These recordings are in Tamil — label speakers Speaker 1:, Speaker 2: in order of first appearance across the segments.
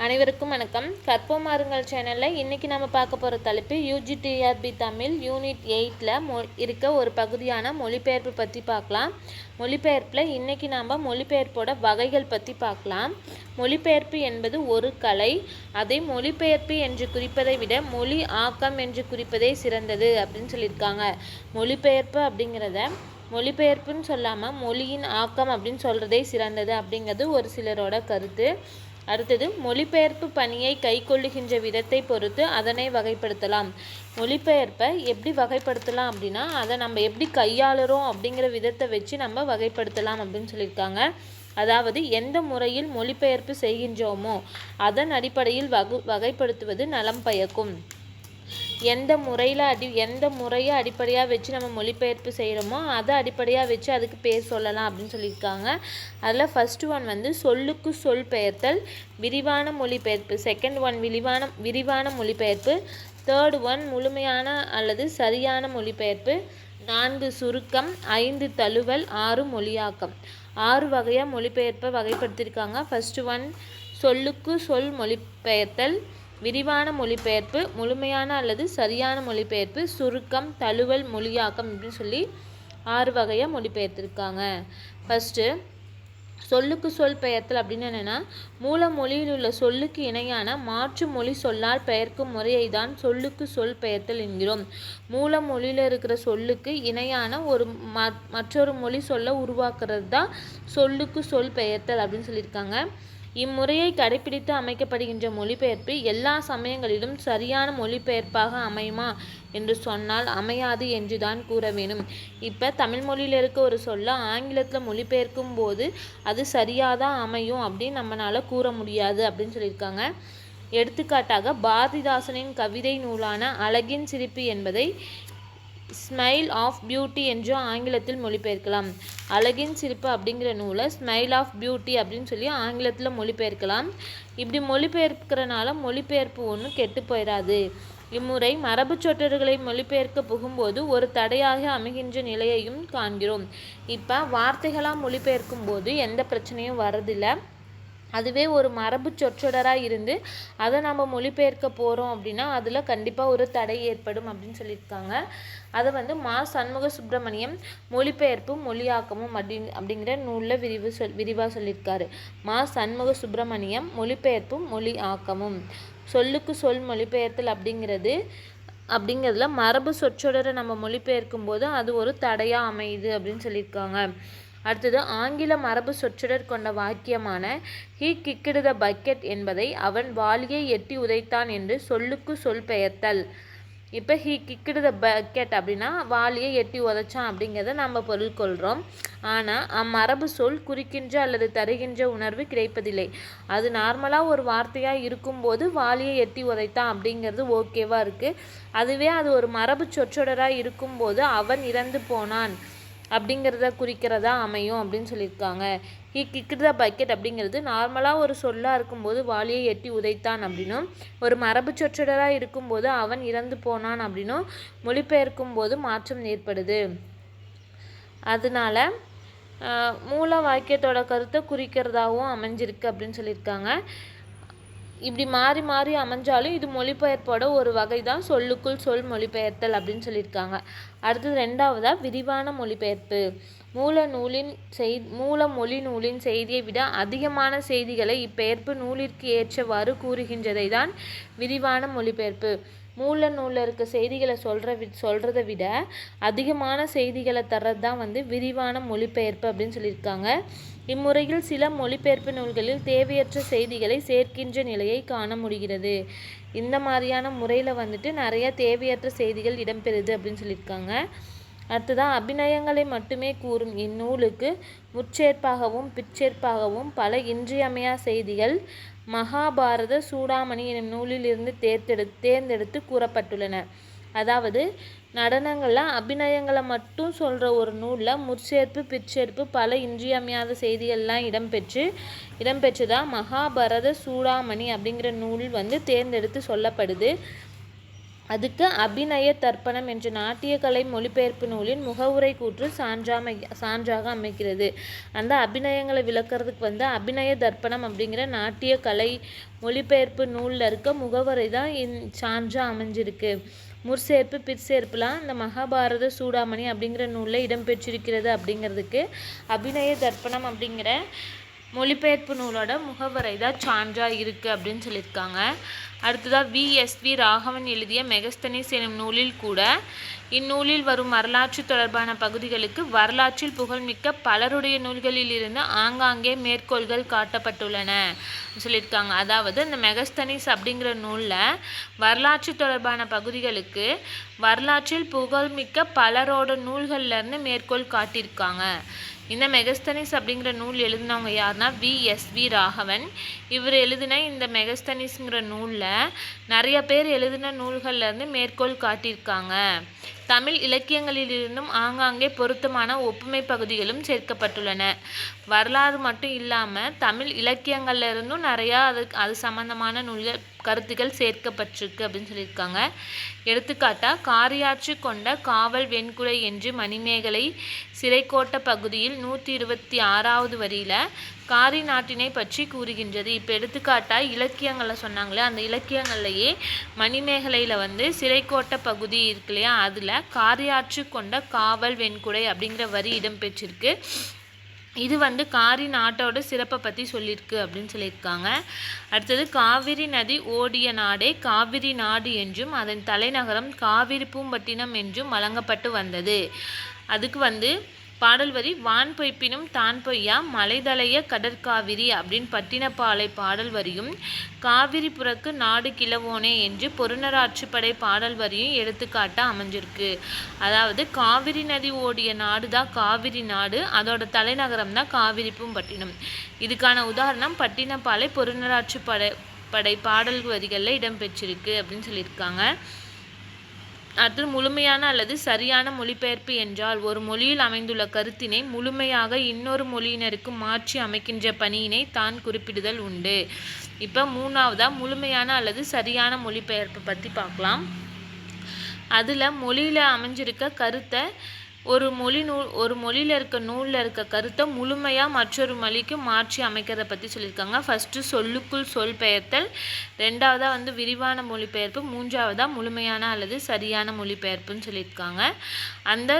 Speaker 1: அனைவருக்கும் வணக்கம். கற்போம் மாறுங்கள் சேனலில் இன்றைக்கி நம்ம பார்க்க போகிற தலைப்பு UGTRB தமிழ் யூனிட் 8ல் இருக்க ஒரு பகுதியான மொழிபெயர்ப்பு பற்றி பார்க்கலாம். மொழிபெயர்ப்பில் இன்றைக்கி நாம் மொழிபெயர்ப்போட வகைகள் பற்றி பார்க்கலாம். மொழிபெயர்ப்பு என்பது ஒரு கலை. அதை மொழிபெயர்ப்பு என்று குறிப்பதை விட மொழி ஆக்கம் என்று குறிப்பதே சிறந்தது அப்படின்னு சொல்லியிருக்காங்க. மொழிபெயர்ப்பு அப்படிங்கிறத மொழிபெயர்ப்புன்னு சொல்லாமல் மொழியின் ஆக்கம் அப்படின்னு சொல்கிறதே சிறந்தது அப்படிங்கிறது ஒரு சிலரோட கருத்து. அடுத்தது, மொழிபெயர்ப்பு பணியை கைக்கொள்ளுகின்ற விதத்தை பொறுத்து அதனை வகைப்படுத்தலாம். மொழிபெயர்ப்பை எப்படி வகைப்படுத்தலாம் அப்படின்னா, அதை நம்ம எப்படி கையாளுறோம் அப்படிங்கிற விதத்தை வச்சு நம்ம வகைப்படுத்தலாம் அப்படின்னு சொல்லியிருக்காங்க. அதாவது எந்த முறையில் மொழிபெயர்ப்பு செய்கின்றோமோ அதன் அடிப்படையில் வகைப்படுத்துவது நலம் பயக்கும். எந்த முறையை அடிப்படையாக வச்சு நம்ம மொழிபெயர்ப்பு செய்கிறோமோ அதை அடிப்படையாக வச்சு அதுக்கு பேர் சொல்லலாம் அப்படின்னு சொல்லியிருக்காங்க. அதில் ஃபர்ஸ்ட் ஒன் வந்து சொல்லுக்கு சொல் பெயர்த்தல், விரிவான மொழிபெயர்ப்பு. செகண்ட் ஒன் விரிவான மொழிபெயர்ப்பு. தேர்ட் ஒன் முழுமையான அல்லது சரியான மொழிபெயர்ப்பு. 4 சுருக்கம், 5 தழுவல், 6 மொழியாக்கம். 6 வகையாக மொழிபெயர்ப்பை வகைப்படுத்தியிருக்காங்க. ஃபர்ஸ்ட் ஒன் சொல்லுக்கு சொல் மொழிபெயர்த்தல், விரிவான மொழிபெயர்ப்பு, முழுமையான அல்லது சரியான மொழிபெயர்ப்பு, சுருக்கம், தழுவல், மொழியாக்கம் அப்படின்னு சொல்லி 6 வகையாக மொழிபெயர்த்திருக்காங்க. ஃபஸ்ட்டு சொல்லுக்கு சொல் பெயர்த்தல் அப்படின்னு என்னென்னா, மூல மொழியில் உள்ள சொல்லுக்கு இணையான மாற்று மொழி சொல்லால் பெயர்க்கும் முறையை தான் சொல்லுக்கு சொல் பெயர்த்தல் என்கிறோம். மூல மொழியில் இருக்கிற சொல்லுக்கு இணையான ஒரு மற்றொரு மொழி சொல்ல உருவாக்குறது தான் சொல்லுக்கு சொல் பெயர்த்தல் அப்படின்னு சொல்லியிருக்காங்க. இம்முறையை கடைபிடித்து அமைக்கப்படுகின்ற மொழிபெயர்ப்பு எல்லா சமயங்களிலும் சரியான மொழிபெயர்ப்பாக அமையுமா என்று சொன்னால் அமையாது என்று தான் கூற வேணும். இப்போ தமிழ் மொழியில் இருக்க ஒரு சொல்ல ஆங்கிலத்தில் மொழிபெயர்க்கும் போது அது சரியாதான் அமையும் அப்படின்னு நம்மளால் கூற முடியாது அப்படின்னு சொல்லியிருக்காங்க. எடுத்துக்காட்டாக பாரதிதாசனின் கவிதை நூலான அழகின் சிரிப்பு என்பதை ஸ்மைல் ஆஃப் பியூட்டி என்று ஆங்கிலத்தில் மொழிபெயர்க்கலாம். அழகின் சிரிப்பு அப்படிங்கிற நூலை ஸ்மைல் ஆஃப் பியூட்டி அப்படின்னு சொல்லி ஆங்கிலத்தில் மொழிபெயர்க்கலாம். இப்படி மொழிபெயர்க்கிறனால மொழிபெயர்ப்பு ஒன்றும் கெட்டு போயிடாது. இம்முறை மரபு சொற்றொடர்களை மொழிபெயர்க்க புகும்போது ஒரு தடையாக அமைகின்ற நிலையையும் காண்கிறோம். இப்போ வார்த்தைகளாக மொழிபெயர்க்கும் போது எந்த பிரச்சனையும் வரதில்லை. அதுவே ஒரு மரபு சொற்றொடராக இருந்து அதை நம்ம மொழிபெயர்க்க போகிறோம் அப்படின்னா அதில் கண்டிப்பாக ஒரு தடை ஏற்படும் அப்படின்னு சொல்லியிருக்காங்க. அதை வந்து மா. சண்முக சுப்பிரமணியம் மொழிபெயர்ப்பும் மொழியாக்கமும் அப்படிங்கிற நூலில் விரிவாக சொல்லியிருக்காரு. மா. சண்முக சுப்பிரமணியம் மொழிபெயர்ப்பும் மொழி ஆக்கமும். சொல்லுக்கு சொல் மொழிபெயர்த்தல் அப்படிங்கிறதுல மரபு சொற்றொடரை நம்ம மொழிபெயர்க்கும் போது அது ஒரு தடையாக அமையுது அப்படின்னு சொல்லியிருக்காங்க. அடுத்தது, ஆங்கில மரபு சொற்றொடர் கொண்ட வாக்கியமான ஹீ கிக்டு த பக்கெட் என்பதை அவன் வாளியை எட்டி உதைத்தான் என்று சொல்லுக்கு சொல் பெயர்த்தல். இப்போ ஹீ கிக்டு த பக்கெட் அப்படின்னா வாளியை எட்டி உதைச்சான் அப்படிங்கிறத நம்ம பொருள் கொள்கிறோம். ஆனால் அம்மரபு சொல் குறிக்கின்ற அல்லது தருகின்ற உணர்வு கிடைப்பதில்லை. அது நார்மலாக ஒரு வார்த்தையாக இருக்கும்போது வாளியை எட்டி உதைத்தான் அப்படிங்கிறது ஓகேவாக இருக்குது. அதுவே அது ஒரு மரபு சொற்றொடராக இருக்கும்போது அவன் இறந்து போனான் அப்படிங்கிறத குறிக்கிறதா அமையும் அப்படின்னு சொல்லியிருக்காங்க. ஹீ கிக்டு த பக்கெட் அப்படிங்கிறது நார்மலாக ஒரு சொல்லாக இருக்கும்போது வாளியை எட்டி உதைத்தான் அப்படின்னும், ஒரு மரபு சொற்றொடராக இருக்கும்போது அவன் இறந்து போனான் அப்படின்னும் மொழிபெயர்க்கும் போது மாற்றம் ஏற்படுது. அதனால மூல வாக்கியத்தோட கருத்தை குறிக்கிறதாகவும் அமைஞ்சிருக்கு அப்படின்னு சொல்லியிருக்காங்க. இப்படி மாறி மாறி அமைஞ்சாலும் இது மொழிபெயர்ப்போட ஒரு வகை தான் சொல்லுக்குள் சொல் மொழிபெயர்த்தல் அப்படின்னு சொல்லியிருக்காங்க. அடுத்தது, ரெண்டாவதாக விரிவான மொழிபெயர்ப்பு. மூல மொழி நூலின் செய்தியை விட அதிகமான செய்திகளை இப்பெயர்ப்பு நூலிற்கு ஏற்றவாறு கூறுகின்றதை தான் விரிவான மொழிபெயர்ப்பு. மூல நூலில் இருக்க செய்திகளை சொல்கிறத விட அதிகமான செய்திகளை தர்றது தான் வந்து விரிவான மொழிபெயர்ப்பு அப்படின்னு சொல்லியிருக்காங்க. இம்முறையில் சில மொழிபெயர்ப்பு நூல்களில் தேவையற்ற செய்திகளை சேர்க்கின்ற நிலையை காண முடிகிறது. இந்த மாதிரியான முறையில் வந்துட்டு நிறைய தேவையற்ற செய்திகள் இடம்பெறுது அப்படின்னு சொல்லியிருக்காங்க. அடுத்ததான், அபிநயங்களை மட்டுமே கூறும் இந்நூலுக்கு முற்சேர்ப்பாகவும் பிற்சேர்ப்பாகவும் பல இன்றியமையா செய்திகள் மகாபாரத சூடாமணி எனும் நூலில் இருந்து தேர்ந்தெடுத்து கூறப்பட்டுள்ளன. அதாவது நடனங்களில் அபிநயங்களை மட்டும் சொல்கிற ஒரு நூலில் முற்சேர்ப்பு பிற்சேர்ப்பு பல இன்றியமையாத செய்திகள்லாம் இடம்பெற்றுதான் மகாபாரத சூடாமணி அப்படிங்கிற நூல் வந்து தேர்ந்தெடுத்து சொல்லப்படுது. அதுக்கு அபிநய தர்ப்பணம் என்ற நாட்டிய கலை மொழிபெயர்ப்பு நூலின் முகவுரை கூற்று சான்றாக அமைக்கிறது. அந்த அபிநயங்களை விளக்குறதுக்கு அபிநய தர்ப்பணம் அப்படிங்கிற நாட்டிய கலை மொழிபெயர்ப்பு நூலில் இருக்க முகவுரை தான் சான்றாக அமைஞ்சிருக்கு. முற்சேர்ப்பு பிற்சேர்ப்புலாம் இந்த மகாபாரத சூடாமணி அப்படிங்கிற நூலில் இடம்பெற்றிருக்கிறது அப்படிங்கிறதுக்கு அபிநய தர்ப்பணம் அப்படிங்கிற மொழிபெயர்ப்பு நூலோட முகவரை தான் சான்றாக இருக்குது அப்படின்னு சொல்லியிருக்காங்க. அடுத்ததாக VSV ராகவன் எழுதிய மெகஸ்தனிஸ் எனும் நூலில் கூட இந்நூலில் வரும் வரலாற்று தொடர்பான பகுதிகளுக்கு வரலாற்றில் புகழ்மிக்க பலருடைய நூல்களிலிருந்து ஆங்காங்கே மேற்கோள்கள் காட்டப்பட்டுள்ளன சொல்லியிருக்காங்க. அதாவது இந்த மெகஸ்தனிஸ் அப்படிங்கிற நூலில் வரலாற்று தொடர்பான பகுதிகளுக்கு வரலாற்றில் புகழ்மிக்க பலரோட நூல்கள்லேருந்து மேற்கோள் காட்டியிருக்காங்க. இந்த மெகஸ்தனிஸ் அப்படிங்கிற நூல் எழுதினவங்க யாருன்னா VSV ராகவன். இவர் எழுதின இந்த மெகஸ்தனிஸ்ங்கிற நூலில் நிறைய பேர் எழுதின நூல்கள்லேருந்து மேற்கோள் காட்டியிருக்காங்க. தமிழ் இலக்கியங்களிலிருந்தும் ஆங்காங்கே பொருத்தமான ஒப்புமை பகுதிகளும் சேர்க்கப்பட்டுள்ளன. வரலாறு மட்டும் இல்லாமல் தமிழ் இலக்கியங்கள்ல இருந்தும் நிறையா அது சம்பந்தமான நூல்கள் கருத்துக்கள் சேர்க்கப்பட்டிருக்கு அப்படின்னு சொல்லியிருக்காங்க. எடுத்துக்காட்டாக காரியாற்று கொண்ட காவல் வெண்குடை என்று மணிமேகலை சிறைக்கோட்ட பகுதியில் 126வது வரியில் காரி நாட்டினை பற்றி கூறுகின்றது. இப்போ எடுத்துக்காட்டாக இலக்கியங்களில் சொன்னாங்களே, அந்த இலக்கியங்கள்லையே மணிமேகலையில் சிறைக்கோட்ட பகுதி இருக்கு இல்லையா, அதில் காரியாற்று கொண்ட காவல் வெண்குடை அப்படிங்கிற வரி இடம்பெற்றிருக்கு. இது காரி நாட்டோட சிறப்பை பற்றி சொல்லியிருக்கு அப்படின்னு சொல்லியிருக்காங்க. அடுத்தது காவிரி நதி ஓடிய நாடே காவிரி நாடு என்றும் அதன் தலைநகரம் காவிரி பூம்பட்டினம் என்றும் வழங்கப்பட்டு வந்தது. அதுக்கு பாடல் வரி வான் பொய்ப்பினும் தான் பொய்யா மலைதலைய கடற்காவிரி அப்படின்னு பட்டினப்பாலை பாடல் வரியும் காவிரி புறக்கு நாடு கிளவோனே என்று பொருநராற்றுப்படை பாடல் வரியும் எடுத்துக்காட்டாக அமைஞ்சிருக்கு. அதாவது காவிரி நதி ஓடிய நாடு தான் காவிரி நாடு, அதோட தலைநகரம் தான் காவிரி பூம்பட்டினம். இதுக்கான உதாரணம் பட்டினப்பாலை பொருநராற்றுப்படை பாடல் வரிகளில் இடம்பெற்றிருக்கு அப்படின்னு சொல்லியிருக்காங்க. அடுத்து முழுமையான அல்லது சரியான மொழிபெயர்ப்பு என்றால் ஒரு மொழியில் அமைந்துள்ள கருத்தினை முழுமையாக இன்னொரு மொழியினருக்கு மாற்றி அமைக்கின்ற பணியினை தான் குறிப்பிடுதல் உண்டு. இப்போ மூணாவதாக முழுமையான அல்லது சரியான மொழிபெயர்ப்பு பற்றி பார்க்கலாம். அதில் மொழியில் அமைஞ்சிருக்க கருத்தை ஒரு மொழியில் இருக்க நூலில் இருக்க கருத்தை முழுமையாக மற்றொரு மொழிக்கு மாற்றி அமைக்கிறத பற்றி சொல்லியிருக்காங்க. ஃபஸ்ட்டு சொல்லுக்குள் சொல் பெயர்த்தல், ரெண்டாவதாக விரிவான மொழிபெயர்ப்பு, மூன்றாவதாக முழுமையான அல்லது சரியான மொழிபெயர்ப்புன்னு சொல்லியிருக்காங்க. அந்த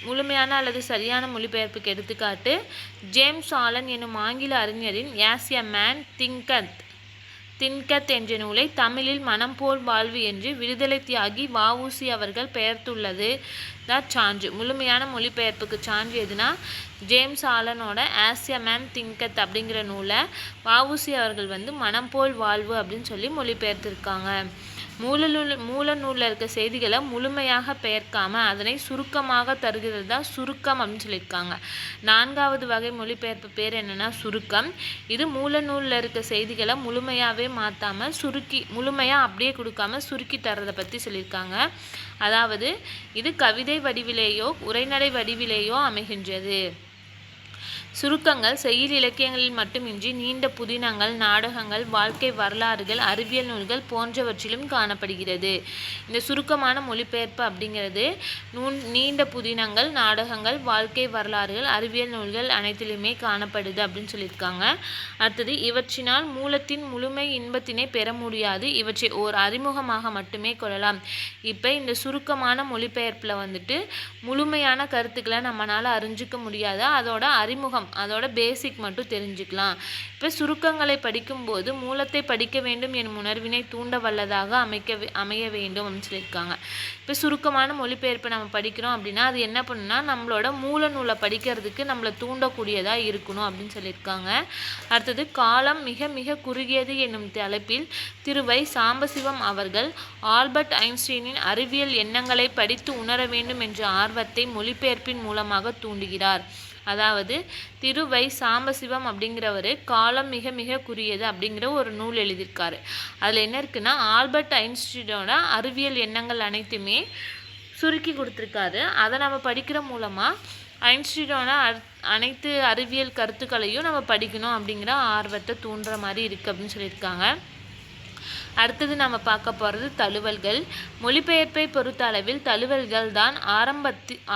Speaker 1: முழுமையான அல்லது சரியான மொழிபெயர்ப்புக்கு எடுத்துக்காட்டு ஜேம்ஸ் ஆலன் எனும் ஆங்கில அறிஞரின் ஆஸ் எ மேன் தின்கத் என்ற நூலை தமிழில் மனம் போல் வாழ்வு என்று விடுதலை தியாகி வ.உ.சி. அவர்கள் பெயர்த்துள்ளது தான் சான்று. முழுமையான மொழிபெயர்ப்புக்கு சான்று எதுனா ஜேம்ஸ் ஆலனோட ஆஸ் எ மேன் தின்கத் அப்படிங்கிற நூலை வ.உ.சி. அவர்கள் மனம் போல் வாழ்வு அப்படின்னு சொல்லி மொழிபெயர்த்திருக்காங்க. மூல நூலில் இருக்க செய்திகளை முழுமையாக பெயர்க்காமல் அதனை சுருக்கமாக தருகிறது தான் சுருக்கம் அப்படின்னு சொல்லியிருக்காங்க. 4வது வகை மொழிபெயர்ப்பு பேர் என்னென்னா சுருக்கம். இது மூல நூலில் இருக்க செய்திகளை முழுமையாகவே மாற்றாமல் முழுமையாக அப்படியே கொடுக்காம சுருக்கி தர்றதை பற்றி சொல்லியிருக்காங்க. அதாவது இது கவிதை வடிவிலேயோ உரைநடை வடிவிலேயோ அமைகின்றது. சுருக்கங்கள் செய்யுள் இலக்கியங்களில் மட்டுமின்றி நீண்ட புதினங்கள், நாடகங்கள், வாழ்க்கை வரலாறுகள், அறிவியல் நூல்கள் போன்றவற்றிலும் காணப்படுகிறது. இந்த சுருக்கமான மொழிபெயர்ப்பு அப்படிங்கிறது நீண்ட புதினங்கள், நாடகங்கள், வாழ்க்கை வரலாறுகள், அறிவியல் நூல்கள் அனைத்திலுமே காணப்படுது அப்படின்னு சொல்லியிருக்காங்க. அடுத்தது இவற்றினால் மூலத்தின் முழுமை இன்பத்தினை பெற முடியாது, இவற்றை ஓர் அறிமுகமாக மட்டுமே கொள்ளலாம். இப்போ இந்த சுருக்கமான மொழிபெயர்ப்பில் முழுமையான கருத்துக்களை நம்மளால் அறிஞ்சிக்க முடியாது, அதோட அறிமுகம் அதோட பேசிக் மட்டும் தெரிஞ்சுக்கலாம். இப்போ சுருக்கங்களை படிக்கும்போது மூலத்தை படிக்க வேண்டும் எனும் உணர்வினை தூண்ட வல்லதாக அமைய வேண்டும் அப்படின்னு சொல்லியிருக்காங்க. இப்போ சுருக்கமான மொழிபெயர்ப்பை நம்ம படிக்கிறோம் அப்படின்னா அது என்ன பண்ணுன்னா நம்மளோட மூல நூலை படிக்கிறதுக்கு நம்மளை தூண்டக்கூடியதாக இருக்கணும் அப்படின்னு சொல்லியிருக்காங்க. அடுத்தது காலம் மிக மிக குறுகியது என்னும் தலைப்பில் திருவை சாம்பசிவம் அவர்கள் ஆல்பர்ட் ஐன்ஸ்டீனின் அறிவியல் எண்ணங்களை படித்து உணர வேண்டும் என்ற ஆர்வத்தை மொழிபெயர்ப்பின் மூலமாக தூண்டுகிறார். அதாவது திருவை சாம்பசிவம் அப்படிங்கிறவர் காலம் மிக மிக குறுகியது அப்படிங்கிற ஒரு நூல் எழுதியிருக்காரு. அதில் என்ன இருக்குன்னா ஆல்பர்ட் ஐன்ஸ்டீனோட அறிவியல் எண்ணங்கள் அனைத்துமே சுருக்கி கொடுத்துருக்காரு. அதை நம்ம படிக்கிற மூலமாக ஐன்ஸ்டீனோட அனைத்து அறிவியல் கருத்துக்களையும் நம்ம படிக்கணும் அப்படிங்கிற ஆர்வத்தை தூண்டுற மாதிரி இருக்குது அப்படின்னு சொல்லியிருக்காங்க. அடுத்தது நம்ம பார்க்க போகிறது தழுவல்கள். மொழிபெயர்ப்பை பொறுத்த அளவில் தழுவல்கள் தான்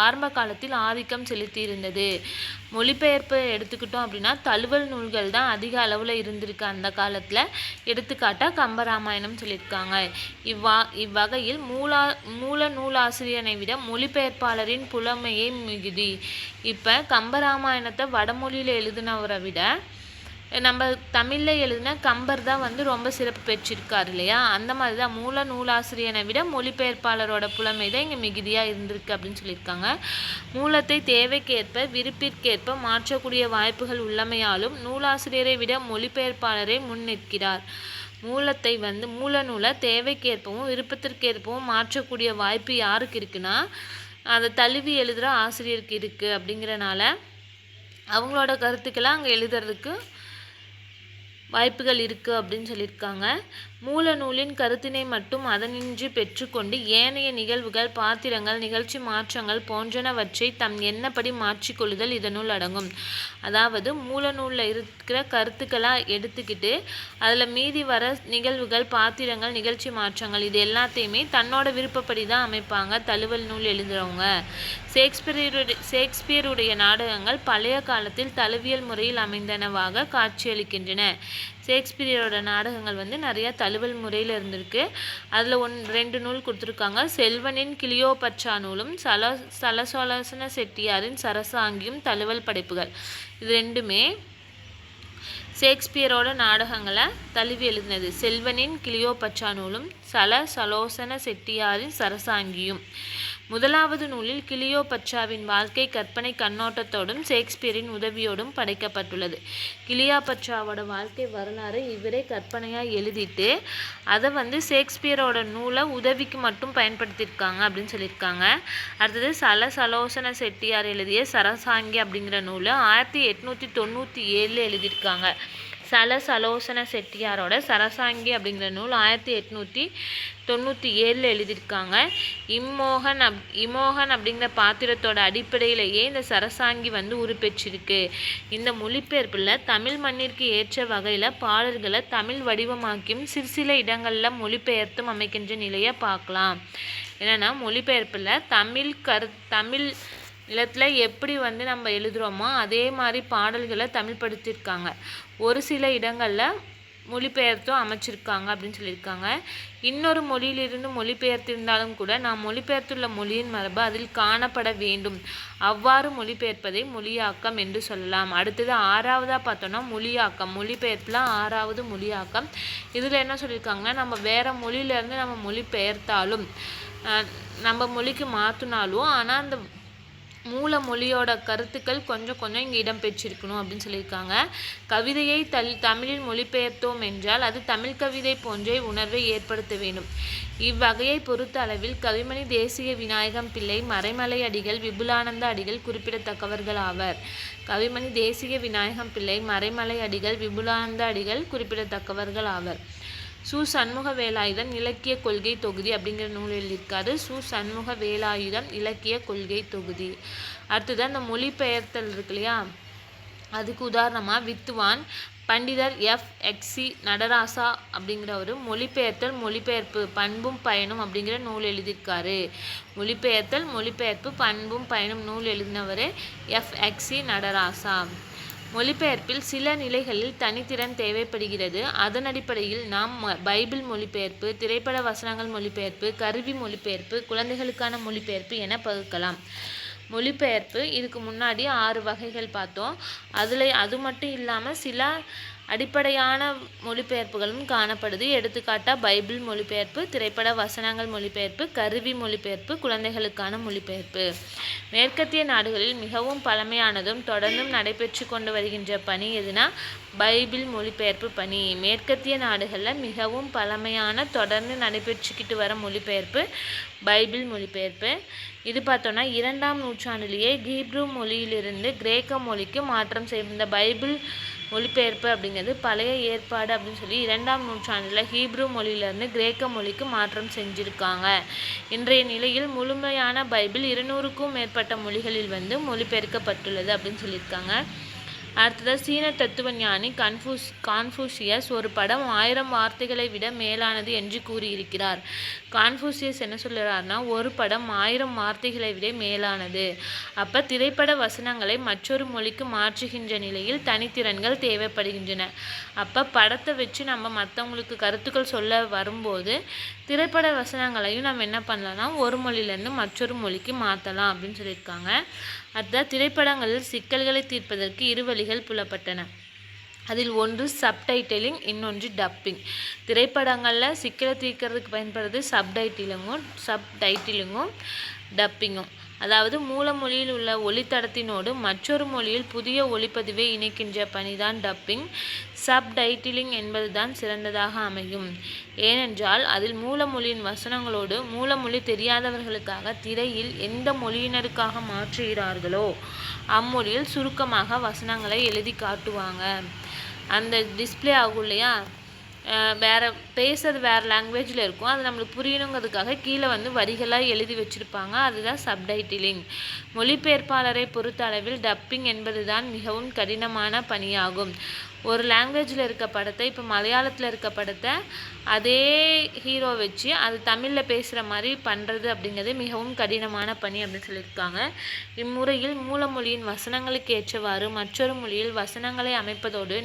Speaker 1: ஆரம்ப காலத்தில் ஆதிக்கம் செலுத்தியிருந்தது. மொழிபெயர்ப்பை எடுத்துக்கிட்டோம் அப்படின்னா தழுவல் நூல்கள் தான் அதிக அளவில் இருந்திருக்கு அந்த காலத்தில். எடுத்துக்காட்டாக கம்பராமாயணம் சொல்லியிருக்காங்க. இவ்வகையில் மூல நூலாசிரியனை விட மொழிபெயர்ப்பாளரின் புலமையே மிகுதி. இப்போ கம்பராமாயணத்தை வடமொழியில் எழுதினவரை விட நம்ம தமிழில் எழுதின கம்பர் தான் ரொம்ப சிறப்பு பெற்றிருக்கார் இல்லையா? அந்த மாதிரி தான் மூல நூலாசிரியனை விட மொழிபெயர்ப்பாளரோட புலமை தான் இங்கே மிகுதியாக இருந்திருக்கு அப்படின்னு சொல்லியிருக்காங்க. மூலத்தை தேவைக்கேற்ப விருப்பிற்கேற்ப மாற்றக்கூடிய வாய்ப்புகள் உள்ளமையாலும் நூலாசிரியரை விட மொழிபெயர்ப்பாளரை முன் நிற்கிறார். மூலத்தை மூல நூலை தேவைக்கேற்பவும் விருப்பத்திற்கேற்பவும் மாற்றக்கூடிய வாய்ப்பு யாருக்கு இருக்குன்னா அதை தழுவி எழுதுகிற ஆசிரியருக்கு இருக்குது. அப்படிங்கிறனால அவங்களோட கருத்துக்களை அங்கே எழுதுறதுக்கு வாய்ப்புகள் இருக்குது அப்படின்னு சொல்லியிருக்காங்க. மூல நூலின் கருத்தினை மட்டும் அதனின்றி பெற்றுக்கொண்டு ஏனைய நிகழ்வுகள், பாத்திரங்கள், நிகழ்ச்சி மாற்றங்கள் போன்றனவற்றை தம் எண்ணப்படி மாற்றிக்கொள்ளுதல் இதனுள் அடங்கும். அதாவது மூல நூலில் இருக்கிற கருத்துக்களாக எடுத்துக்கிட்டு அதில் மீதி வர நிகழ்வுகள், பாத்திரங்கள், நிகழ்ச்சி மாற்றங்கள் இது எல்லாத்தையுமே தன்னோட விருப்பப்படி தான் அமைப்பாங்க தழுவல் நூல் எழுதுகிறவங்க. ஷேக்ஸ்பியருடைய நாடகங்கள் பழைய காலத்தில் தழுவியல் முறையில் அமைந்தனவாக காட்சியளிக்கின்றன. ஷேக்ஸ்பியரோட நாடகங்கள் நிறையா தழுவல் முறையில் இருந்திருக்கு. அதில் 2 நூல் கொடுத்துருக்காங்க. செல்வனின் கிளியோபட்ரா நூலும் சலசோலசன செட்டியாரின் சரசாங்கியும் தழுவல் படைப்புகள். இது ரெண்டுமே ஷேக்ஸ்பியரோட நாடகங்களை தழுவி எழுதினது. செல்வனின் கிளியோபட்ரா நூலும் சலசலோசன செட்டியாரின் சரசாங்கியும். முதலாவது நூலில் கிளியோபட்ராவின் வாழ்க்கை கற்பனை கண்ணோட்டத்தோடும் ஷேக்ஸ்பியரின் உதவியோடும் படைக்கப்பட்டுள்ளது. கிளியோபட்ராவோட வாழ்க்கை வரலாறு இவரே கற்பனையாக எழுதிட்டு அதை ஷேக்ஸ்பியரோட நூலை உதவிக்கு மட்டும் பயன்படுத்தியிருக்காங்க அப்படின்னு சொல்லியிருக்காங்க. அடுத்தது சலசலோசன செட்டியார் எழுதிய சரசாங்கி அப்படிங்கிற நூலை 1897 எழுதியிருக்காங்க. சலசலோசன செட்டியாரோட சரசாங்கி அப்படிங்கிற நூல் 1897 எழுதியிருக்காங்க. இமோகன் அப்படிங்கிற பாத்திரத்தோட அடிப்படையிலேயே இந்த சரசாங்கி உருப்பெற்றிருக்கு. இந்த மொழிபெயர்ப்பில் தமிழ் மண்ணிற்கு ஏற்ற வகையில் பாடல்களை தமிழ் வடிவமாக்கியும் சில இடங்களில் மொழிபெயர்த்தும் அமைக்கின்ற நிலையை பார்க்கலாம். என்னென்னா மொழிபெயர்ப்பில் தமிழ் நிலத்தில் எப்படி நம்ம எழுதுகிறோமோ அதே மாதிரி பாடல்களை தமிழ் படுத்தியிருக்காங்க. ஒரு சில இடங்களில் மொழிபெயர்த்தும் அமைச்சிருக்காங்க அப்படின்னு சொல்லியிருக்காங்க. இன்னொரு மொழியிலிருந்து மொழிபெயர்த்திருந்தாலும் கூட நாம் மொழிபெயர்த்துள்ள மொழியின் மரபு அதில் காணப்பட வேண்டும். அவ்வாறு மொழிபெயர்ப்பதை மொழியாக்கம் என்று சொல்லலாம். அடுத்தது 6வதாக பார்த்தோன்னா மொழியாக்கம். மொழிபெயர்ப்பில் 6வது மொழியாக்கம். இதில் என்ன சொல்லியிருக்காங்கன்னா நம்ம வேறு மொழியிலேருந்து நம்ம மொழிபெயர்த்தாலும் நம்ம மொழிக்கு மாற்றினாலும் ஆனால் அந்த மூல மொழியோட கருத்துக்கள் கொஞ்சம் இங்கே இடம்பெற்றிருக்கணும் அப்படின்னு சொல்லியிருக்காங்க. கவிதையை தமிழில் மொழிபெயர்த்தோம் என்றால் அது தமிழ் கவிதை போன்ற உணர்வை ஏற்படுத்த வேண்டும். இவ்வகையை பொறுத்த அளவில் கவிமணி தேசிய விநாயகம் பிள்ளை, மறைமலை அடிகள், விபுலானந்த அடிகள் குறிப்பிடத்தக்கவர்கள் ஆவர். கவிமணி தேசிய விநாயகம் பிள்ளை, மறைமலை அடிகள், விபுலானந்த அடிகள் குறிப்பிடத்தக்கவர்கள் ஆவர். சண்முக வேலாயுதம் இலக்கிய கொள்கை தொகுதி அப்படிங்கிற நூல் எழுதியிருக்காரு. சண்முக வேலாயுதம் இலக்கிய கொள்கை தொகுதி. அடுத்தது அந்த மொழிபெயர்த்தல் இருக்கு இல்லையா, அதுக்கு உதாரணமாக வித்துவான் பண்டிதர் F.X.C. நடராசா அப்படிங்கிற ஒரு மொழிபெயர்ப்பு பண்பும் பயனும் அப்படிங்கிற நூல் எழுதியிருக்காரு. மொழிபெயர்ப்பு பண்பும் பயனும் நூல் எழுதினவர் F.X.C. நடராசா. மொழிபெயர்ப்பில் சில நிலைகளில் தனித்திறன் தேவைப்படுகிறது. அதன் அடிப்படையில் நாம் பைபிள் மொழிபெயர்ப்பு, திரைப்பட வசனங்கள் மொழிபெயர்ப்பு, கருவி மொழிபெயர்ப்பு, குழந்தைகளுக்கான மொழிபெயர்ப்பு என பகுக்கலாம். மொழிபெயர்ப்பு இதுக்கு முன்னாடி 6 வகைகள் பார்த்தோம். அது மட்டும் இல்லாமல் சில அடிப்படையான மொழிபெயர்ப்புகளும் காணப்படுது. எடுத்துக்காட்டாக பைபிள் மொழிபெயர்ப்பு, திரைப்பட வசனங்கள் மொழிபெயர்ப்பு, கருவி மொழிபெயர்ப்பு, குழந்தைகளுக்கான மொழிபெயர்ப்பு. மேற்கத்திய நாடுகளில் மிகவும் பழமையானதும் தொடர்ந்தும் நடைபெற்று கொண்டு வருகின்ற பணி எதுனா பைபிள் மொழிபெயர்ப்பு பணி. மேற்கத்திய நாடுகளில் மிகவும் பழமையான தொடர்ந்து நடைபெற்றுக்கிட்டு வர மொழிபெயர்ப்பு பைபிள் மொழிபெயர்ப்பு. இது பார்த்தோன்னா 2ஆம் நூற்றாண்டிலேயே ஹீப்ரு மொழியிலிருந்து கிரேக்க மொழிக்கு மாற்றம் செய்த பைபிள் மொழிபெயர்ப்பு அப்படிங்கிறது பழைய ஏற்பாடு அப்படின்னு சொல்லி 2ஆம் நூற்றாண்டில் ஹீப்ரு மொழியிலேருந்து கிரேக்க மொழிக்கு மாற்றம் செஞ்சுருக்காங்க. இன்றைய நிலையில் முழுமையான பைபிள் 200க்கும் மேற்பட்ட மொழிகளில் மொழிபெயர்க்கப்பட்டுள்ளது அப்படின்னு சொல்லியிருக்காங்க. அடுத்தது சீன தத்துவ ஞானி கான்ஃபூசியஸ் ஒரு படம் 1000 வார்த்தைகளை விட மேலானது என்று கூறியிருக்கிறார். கான்ஃபூசியஸ் என்ன சொல்கிறார்னா, ஒரு படம் 1000 வார்த்தைகளை விட மேலானது. அப்போ திரைப்பட வசனங்களை மற்றொரு மொழிக்கு மாற்றுகின்ற நிலையில் தனித்திறன்கள் தேவைப்படுகின்றன. அப்போ படத்தை வச்சு நம்ம மற்றவங்களுக்கு கருத்துக்கள் சொல்ல வரும்போது திரைப்பட வசனங்களையும் நம்ம என்ன பண்ணலாம்னா ஒரு மொழியிலேருந்து மற்றொரு மொழிக்கு மாற்றலாம் அப்படின்னு சொல்லியிருக்காங்க. அடுத்த திரைப்படங்களில் சிக்கல்களை தீர்ப்பதற்கு 2 வழிகள் புலப்பட்டன. அதில் ஒன்று சப்டைட்டிலிங், இன்னொன்று டப்பிங். திரைப்படங்களில் சிக்கலை தீர்க்கிறதுக்கு பயன்படுறது சப்டைட்டிலிங்கும் டப்பிங்கும். அதாவது மூல மொழியில் உள்ள ஒளித்தடத்தினோடு மற்றொரு மொழியில் புதிய ஒளிப்பதிவை இணைக்கின்ற பணிதான் டப்பிங். சப்டைட்டிலிங் என்பதுதான் சிறந்ததாக அமையும். ஏனென்றால் அதில் மூல மொழியின் வசனங்களோடு மூலமொழி தெரியாதவர்களுக்காக திரையில் எந்த மொழியினருக்காக மாற்றுகிறார்களோ அம்மொழியில் சுருக்கமாக வசனங்களை எழுதி காட்டுவாங்க. அந்த டிஸ்பிளே ஆகும் இல்லையா, வேறு பேசுறது வேறு லாங்குவேஜில் இருக்கும், அது நம்மளுக்கு புரியணுங்கிறதுக்காக கீழே வரிகளாக எழுதி வச்சுருப்பாங்க. அதுதான் சப்டைட்டிலிங். மொழிபெயர்ப்பாளரை பொறுத்த அளவில் டப்பிங் என்பது தான் மிகவும் கடினமான பணியாகும். ஒரு லாங்குவேஜில் இருக்க படத்தை, இப்போ மலையாளத்தில் இருக்க படத்தை அதே ஹீரோ வச்சு அது தமிழில் பேசுகிற மாதிரி பண்ணுறது அப்படிங்கிறது மிகவும் கடினமான பணி அப்படின்னு சொல்லியிருக்காங்க. இம்முறையில் மூல மொழியின் வசனங்களுக்கு ஏற்றவாறு மற்றொரு மொழியில் வசனங்களை அமைப்பதோடு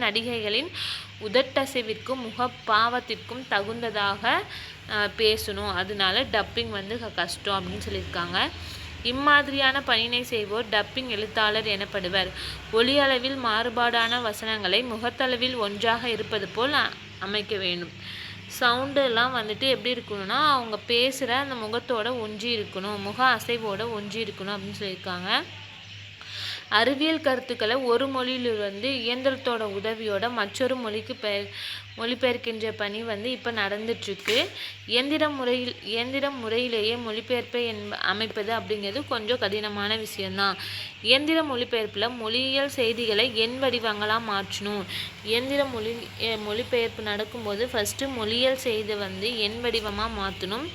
Speaker 1: நடிகைகளின் உதட்டசைவிற்கும் முகப்பாவத்திற்கும் தகுந்ததாக பேசணும். அதனால டப்பிங் கஷ்டம் அப்படின்னு சொல்லியிருக்காங்க. இம்மாதிரியான பணியினை செய்வோர் டப்பிங் எழுத்தாளர் எனப்படுவர். ஒலி அளவில் மாறுபாடான வசனங்களை முகத்தளவில் ஒன்றாக இருப்பது போல் அமைக்க வேண்டும். சவுண்டெல்லாம் எப்படி இருக்கணும்னா அவங்க பேசுகிற அந்த முகத்தோட ஒன்றி இருக்கணும், முக அசைவோட ஒன்றி இருக்கணும் அப்படின்னு சொல்லியிருக்காங்க. அறிவியல் கருத்துக்களை ஒரு மொழியிலிருந்து இயந்திரத்தோட உதவியோட மற்றொரு மொழிக்கு மொழிபெயர்க்கின்ற பணி இப்போ நடந்துட்டுருக்கு. இயந்திர முறையிலேயே மொழிபெயர்ப்பை அமைப்பது அப்படிங்கிறது கொஞ்சம் கடினமான விஷயம்தான். இயந்திர மொழிபெயர்ப்பில் மொழியியல் செய்திகளை எண் வடிவங்களாக மாற்றணும். இயந்திர மொழிபெயர்ப்பு நடக்கும்போது ஃபஸ்ட்டு மொழியியல் செய்தி எண் வடிவமாக மாற்றணும்.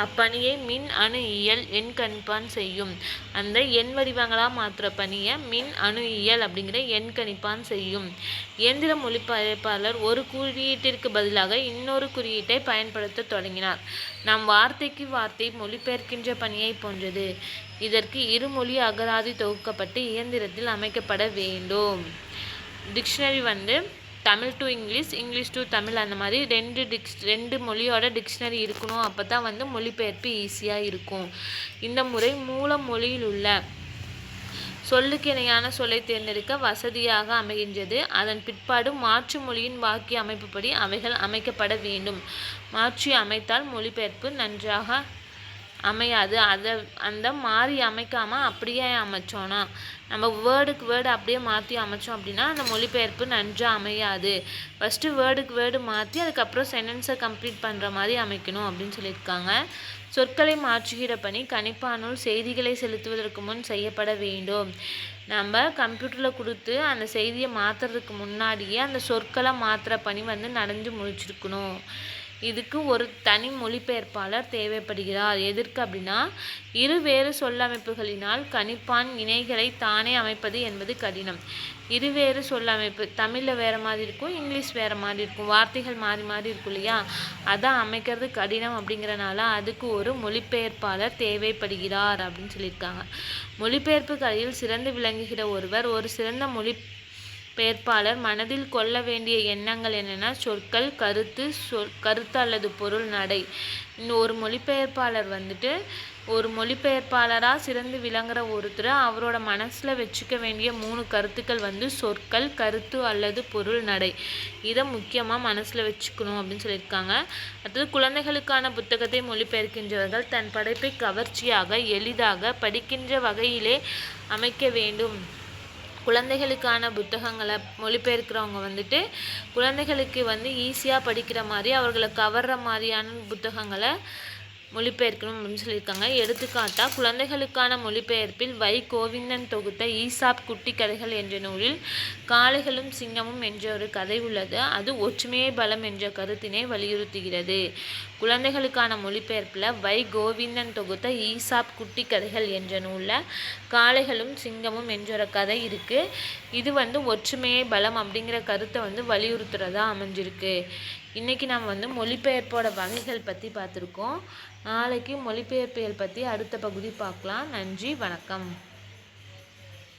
Speaker 1: அப்பணியை மின் அணு இயல் எண் கணிப்பான் செய்யும். அந்த எண் வடிவங்களாக மாற்றுற பணியை மின் அணு இயல் அப்படிங்கிற எண் கணிப்பான் செய்யும். இயந்திர மொழிபெயர்ப்பாளர் ஒரு குறியீட்டிற்கு பதிலாக இன்னொரு குறியீட்டை பயன்படுத்த தொடங்கினார். நாம் வார்த்தைக்கு வார்த்தை மொழிபெயர்க்கின்ற பணியை போன்றது. இதற்கு இருமொழி அகராதி தொகுக்கப்பட்டு இயந்திரத்தில் அமைக்கப்பட வேண்டும். Dictionary Tamil to English, English to Tamil, அந்த மாதிரி ரெண்டு மொழியோட டிக்ஷனரி இருக்கணும். அப்போ தான் மொழிபெயர்ப்பு ஈஸியாக இருக்கும். இந்த முறை மூல மொழியில் உள்ள சொல்லுக்கு இணையான சொல்லை தேர்ந்தெடுக்க வசதியாக அமைகின்றது. அதன் பிற்பாடு மாற்று மொழியின் வாக்கிய அமைப்புப்படி அவைகள் அமைக்கப்பட வேண்டும். மாற்றி அமைத்தால் மொழிபெயர்ப்பு நன்றாக அமையாது. அந்த மாறி அமைக்காமல் அப்படியே அமைச்சோன்னா, நம்ம வேர்டுக்கு வேர்டு அப்படியே மாற்றி அமைச்சோம் அப்படின்னா அந்த மொழிபெயர்ப்பு நன்றாக அமையாது. ஃபஸ்ட்டு வேர்டுக்கு வேர்டு மாற்றி அதுக்கப்புறம் சென்டென்ஸை கம்ப்ளீட் பண்ணுற மாதிரி அமைக்கணும் அப்படின்னு சொல்லியிருக்காங்க. சொற்களை மாற்றுகிற பணி கணிப்பானுள் செய்திகளை செலுத்துவதற்கு முன் செய்யப்பட வேண்டும். நம்ம கம்ப்யூட்டரில் கொடுத்து அந்த செய்தியை மாற்றுறதுக்கு முன்னாடியே அந்த சொற்களை மாற்றுற பணி நடந்து முடிச்சிருக்கணும். இதுக்கு ஒரு தனி மொழிபெயர்ப்பாளர் தேவைப்படுகிறார். எதற்கு அப்படின்னா, இருவேறு சொல்லமைப்புகளினால் கணிப்பான் இணைகளை தானே அமைப்பது என்பது கடினம். இருவேறு சொல்லமைப்பு தமிழில் வேறு மாதிரி இருக்கும், இங்கிலீஷ் வேறு மாதிரி இருக்கும், வார்த்தைகள் மாறி மாறி இருக்கும் இல்லையா, அதான் அமைக்கிறது கடினம். அப்படிங்கிறனால அதுக்கு ஒரு மொழிபெயர்ப்பாளர் தேவைப்படுகிறார் அப்படின்னு சொல்லியிருக்காங்க. மொழிபெயர்ப்பு கலையில் சிறந்து விளங்குகிற ஒருவர் ஒரு சிறந்த மொழிபெயர்ப்பாளர் மனதில் கொள்ள வேண்டிய எண்ணங்கள் என்னென்னா சொற்கள், கருத்து அல்லது பொருள், நடை. ஒரு மொழிபெயர்ப்பாளர் ஒரு மொழிபெயர்ப்பாளராக சிறந்து விளங்குற ஒருத்தர் அவரோட மனசில் வச்சுக்க வேண்டிய 3 கருத்துக்கள் சொற்கள், கருத்து அல்லது பொருள், நடை. இதை முக்கியமாக மனசில் வச்சுக்கணும் அப்படின்னு சொல்லியிருக்காங்க. அடுத்தது குழந்தைகளுக்கான புத்தகத்தை மொழிபெயர்க்கின்றவர்கள் தன் படைப்பை கவர்ச்சியாக எளிதாக படிக்கின்ற வகையிலே அமைக்க வேண்டும். குழந்தைகளுக்கான புத்தகங்களை மொழிபெயர்க்கிறவங்க குழந்தைகளுக்கு ஈஸியாக படிக்கிற மாதிரி அவர்களை கவர்ற மாதிரியான புத்தகங்களை மொழிபெயர்க்கணும் அப்படின்னு சொல்லியிருக்காங்க. எடுத்துக்காட்டாக குழந்தைகளுக்கான மொழிபெயர்ப்பில் வை. கோவிந்தன் தொகுத்த ஈசாப் குட்டி கதைகள் என்ற நூலில் காளைகளும் சிங்கமும் என்ற ஒரு கதை உள்ளது. அது ஒற்றுமையே பலம் என்ற கருத்தினை வலியுறுத்துகிறது. குழந்தைகளுக்கான மொழிபெயர்ப்பில் வை. கோவிந்தன் தொகுத்த ஈசாப் குட்டி கதைகள் என்ற நூலில் காளைகளும் சிங்கமும் என்ற ஒரு கதை இருக்குது. இது வந்து ஒற்றுமையே பலம் அப்படிங்கிற கருத்தை வந்து வலியுறுத்துறதா அமைஞ்சிருக்கு. இன்றைக்கி நம்ம வந்து மொழிபெயர்ப்போட வகைகள் பற்றி பார்த்துருக்கோம். நாளைக்கு மொழிபெயர்ப்புகள் பற்றி அடுத்த பகுதி பார்க்கலாம். நன்றி, வணக்கம்.